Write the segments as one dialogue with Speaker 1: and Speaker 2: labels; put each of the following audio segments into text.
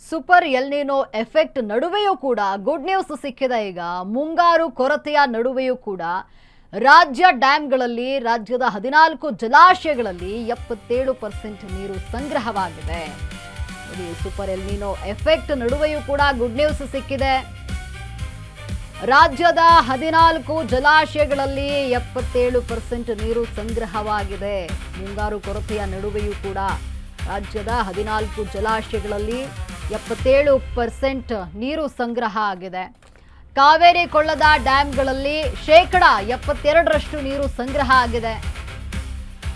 Speaker 1: Super El Niño effect ನಡುವೆಯೂ ಕೂಡ good news ಸಿಕ್ಕಿದೆ. ಈಗ ಮುಂಗಾರು ಕೊರತೆಯ ನಡುವೆಯೂ ಕೂಡ ರಾಜ್ಯ ಡ್ಯಾಂಗಳಲ್ಲಿ ರಾಜ್ಯದ 14 ಜಲಾಶಯಗಳಲ್ಲಿ 77% ನೀರು ಸಂಗ್ರಹವಾಗಿದೆ. ಸೂಪರ್ ಎಲ್ನಿನೋ ಎಫೆಕ್ಟ್ ನಡುವೆಯೂ ಕೂಡ ಗುಡ್ ನ್ಯೂಸ್ ಸಿಕ್ಕಿದೆ. ರಾಜ್ಯದ 14 ಜಲಾಶಯಗಳಲ್ಲಿ 77% ನೀರು ಸಂಗ್ರಹವಾಗಿದೆ. ಮುಂಗಾರು ಕೊರತೆಯ ನಡುವೆಯೂ ಕೂಡ ರಾಜ್ಯದ 14 ಜಲಾಶಯಗಳಲ್ಲಿ 77% ನೀರು ಸಂಗ್ರಹ ಆಗಿದೆ. ಕಾವೇರಿ ಕೊಳ್ಳದ ಡ್ಯಾಂಗಳಲ್ಲಿ 72% ನೀರು ಸಂಗ್ರಹ ಆಗಿದೆ.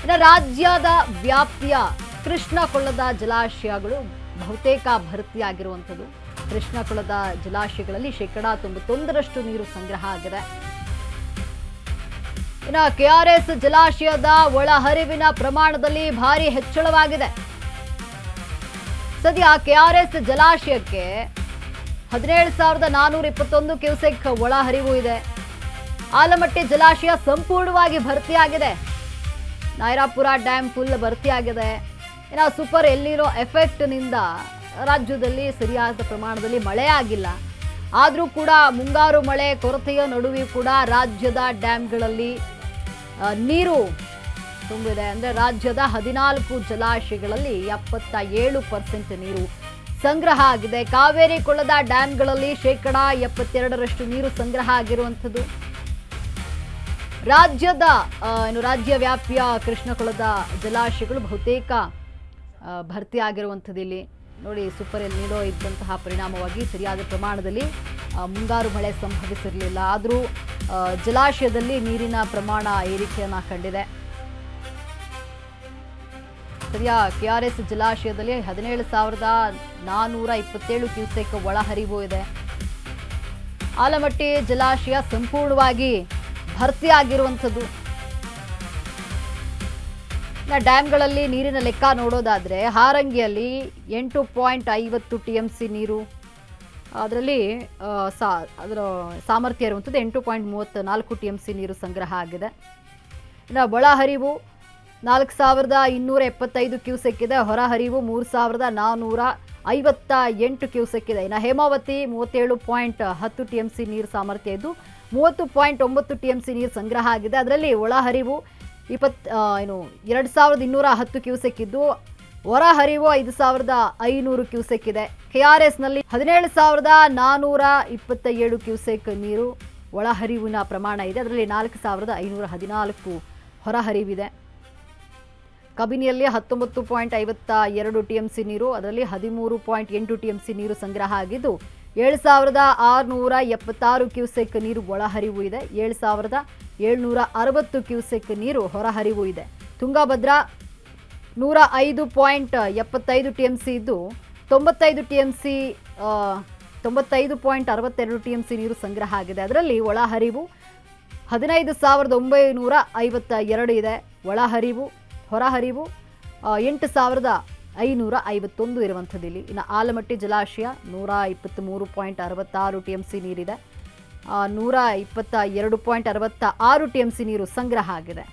Speaker 1: ಇನ್ನು ರಾಜ್ಯದ ವ್ಯಾಪ್ತಿಯ ಕೃಷ್ಣ ಕೊಳ್ಳದ ಜಲಾಶಯಗಳು ಬಹುತೇಕ ಭರ್ತಿಯಾಗಿರುವಂಥದ್ದು. ಕೃಷ್ಣ ಕೊಳ್ಳದ ಜಲಾಶಯಗಳಲ್ಲಿ 91% ನೀರು ಸಂಗ್ರಹ ಆಗಿದೆ. ಇನ್ನು ಕೆಆರ್ಎಸ್ ಜಲಾಶಯದ ಒಳಹರಿವಿನ ಪ್ರಮಾಣದಲ್ಲಿ ಭಾರಿ ಹೆಚ್ಚಳವಾಗಿದೆ. ಸದ್ಯ ಕೆಆರ್ಎಸ್ ಜಲಾಶಯಕ್ಕೆ 17,421 ಕ್ಯೂಸೆಕ್ ಒಳಹರಿವು ಇದೆ. ಆಲಮಟ್ಟಿ ಜಲಾಶಯ ಸಂಪೂರ್ಣವಾಗಿ ಭರ್ತಿಯಾಗಿದೆ. ನಾಯರಾಪುರ ಡ್ಯಾಮ್ ಫುಲ್ ಭರ್ತಿಯಾಗಿದೆ. ಇನ್ನು ಸೂಪರ್ ಎಲ್ನಿನೋ ಎಫೆಕ್ಟ್ನಿಂದ ರಾಜ್ಯದಲ್ಲಿ ಸರಿಯಾದ ಪ್ರಮಾಣದಲ್ಲಿ ಮಳೆ ಆಗಿಲ್ಲ. ಆದರೂ ಕೂಡ ಮುಂಗಾರು ಮಳೆ ಕೊರತೆಯ ನಡುವೆಯೂ ಕೂಡ ರಾಜ್ಯದ ಡ್ಯಾಂಗಳಲ್ಲಿ ನೀರು ತುಂಬಿದೆ. ಅಂದರೆ ರಾಜ್ಯದ 14 ಜಲಾಶಯಗಳಲ್ಲಿ 77% ನೀರು ಸಂಗ್ರಹ ಆಗಿದೆ. ಕಾವೇರಿ ಕೊಳ್ಳದ ಡ್ಯಾಂಗಳಲ್ಲಿ 72% ನೀರು ಸಂಗ್ರಹ ಆಗಿರುವಂಥದ್ದು. ರಾಜ್ಯದ ರಾಜ್ಯ ವ್ಯಾಪ್ತಿಯ ಕೃಷ್ಣ ಕೊಳ್ಳದ ಜಲಾಶಯಗಳು ಬಹುತೇಕ ಭರ್ತಿಯಾಗಿರುವಂಥದ್ದು. ಇಲ್ಲಿ ನೋಡಿ, ಸೂಪರ್ ಎಲ್ನಿನೋ ಇದ್ದಂತಹ ಪರಿಣಾಮವಾಗಿ ಸರಿಯಾದ ಪ್ರಮಾಣದಲ್ಲಿ ಮುಂಗಾರು ಮಳೆ ಸಂಭವಿಸಿರಲಿಲ್ಲ. ಆದರೂ ಜಲಾಶಯದಲ್ಲಿ ನೀರಿನ ಪ್ರಮಾಣ ಏರಿಕೆಯನ್ನು ಕಂಡಿದೆ. ಸರಿಯಾ ಕೆಆರ್ಎಸ್ ಜಲಾಶಯದಲ್ಲಿ 17,427 ಕ್ಯೂಸೆಕ್ ಒಳಹರಿವು ಇದೆ. ಆಲಮಟ್ಟಿ ಜಲಾಶಯ ಸಂಪೂರ್ಣವಾಗಿ ಭರ್ತಿಯಾಗಿರುವಂಥದ್ದು. ಡ್ಯಾಂಗಳಲ್ಲಿ ನೀರಿನ ಲೆಕ್ಕ ನೋಡೋದಾದ್ರೆ ಹಾರಂಗಿಯಲ್ಲಿ 8.50 TMC ನೀರು, ಅದರಲ್ಲಿ ಅದರ ಸಾಮರ್ಥ್ಯ ಇರುವಂಥದ್ದು 8.34 TMC ನೀರು ಸಂಗ್ರಹ ಆಗಿದೆ. ಇನ್ನು ಒಳಹರಿವು 4,275 ಕ್ಯೂಸೆಕ್ ಇದೆ. ಹೊರಹರಿವು 3,458 ಕ್ಯೂಸೆಕ್ ಇದೆ. ಇನ್ನು ಹೇಮಾವತಿ 37.10 TMC ನೀರು ಸಾಮರ್ಥ್ಯ ಇದ್ದು 30.9 TMC ನೀರು ಸಂಗ್ರಹ ಆಗಿದೆ. ಅದರಲ್ಲಿ ಒಳಹರಿವು 2,210 ಕ್ಯೂಸೆಕ್ ಇದ್ದು ಹೊರಹರಿವು 5,500 ಕ್ಯೂಸೆಕ್ ಇದೆ. ಕೆಆರ್ಎಸ್ನಲ್ಲಿ 17,427 ಕ್ಯೂಸೆಕ್ ನೀರು ಒಳಹರಿವಿನ ಪ್ರಮಾಣ ಇದೆ. ಅದರಲ್ಲಿ 4,514 ಹೊರಹರಿವಿದೆ. ಕಬಿನಿಯಲ್ಲಿ 19.52 TMC ನೀರು, ಅದರಲ್ಲಿ 13.8 TMC ನೀರು ಸಂಗ್ರಹ ಆಗಿದ್ದು 7,676 ಕ್ಯೂಸೆಕ್ ನೀರು ಒಳಹರಿವು ಇದೆ. 7,760 ಕ್ಯೂಸೆಕ್ ನೀರು ಹೊರಹರಿವು ಇದೆ. ತುಂಗಭದ್ರಾ 105.75 TMC ಇದ್ದು 95.62 TMC ನೀರು ಸಂಗ್ರಹ ಆಗಿದೆ. ಅದರಲ್ಲಿ ಒಳಹರಿವು 15,952 ಇದೆ. ಒಳಹರಿವು ಹೊರಹರಿವು 8,551 ಇರುವಂಥದ್ದು ಇಲ್ಲಿ. ಇನ್ನು ಆಲಮಟ್ಟಿ ಜಲಾಶಯ 123.66 TMC ನೀರಿದೆ. 122.66 TMC ನೀರು ಸಂಗ್ರಹ ಆಗಿದೆ.